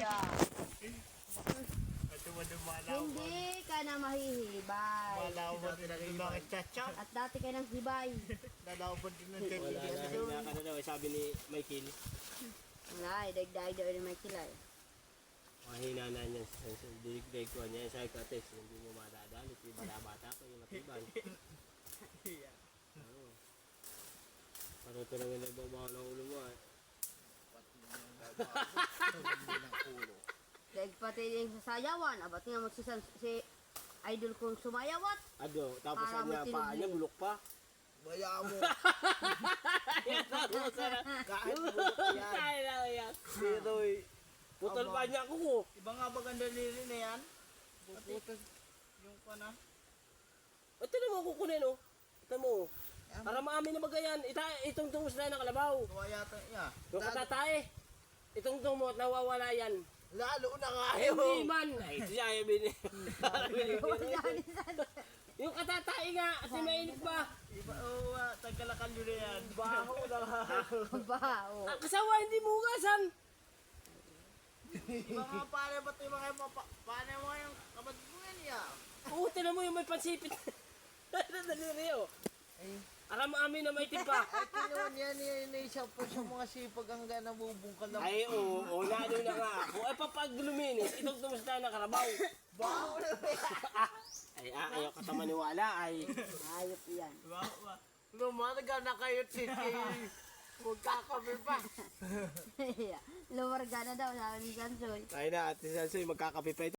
Yeah. Ito mo dumalaw. Hindi ka na mahihibay. Malaw mo din ang mga chacha. At dati ka nang hibay. Dalaw mo din ang chacha. Wala na, hindi ka na daw. Sabi ni Michael, Wala, dagdag daw ni may kilay. mahina na niyan. Dilig ko niya. Sabi ko, Tex, hindi mo madadali. Bata ko yung matibay. Oo. Paruto na nga nababaw ng ulo mo eh. Daig pati yung sasayawan. Abat nga magsisan si idol kong sumayawat. Ado, tapos Para niya may paa niya, tinubli. bulok pa. Baya mo. Kahit bulok yan. Kaya lang yan. Pero putol pa niya ako ko. Iba nga ba ang daliri na yan? Puputol. Yung pa na. Ito na mo kukunin oh. Ito mo. Para maamin na magayan. Itong tungos na ng kalabaw. Gawa yata niya. Yung katatae. Itong tumot, nawawala yan. Lalo na nga Ay, hindi man. Ay, siya yung yung katatae nga, kasi mainit ba? Iba, tagkalakal yun na yan. Baho na nga. Bao. Kasawa, hindi mo ugasan. Iba nga paano ba't yung mga paano mo yung kapatid mo yan ya? Oo, tinan mo yung may pansipit. Daliri oh. Ay, Alam mo amin na may tipa. yun yan isa po sa mga sipag hanggang nabubungkal lang. Ay, oo, lalo na nga ako. Ay, papag luminis, itong tumusta na karabaw. Baho na Ayaw ka sa maniwala, ay. Ayop yan. Lumanaga na kayo titi. Magkakabi pa. Luwarga na daw, sabi ni Sansoy. Ay na, Ate Sansoy, magkakape pa ito.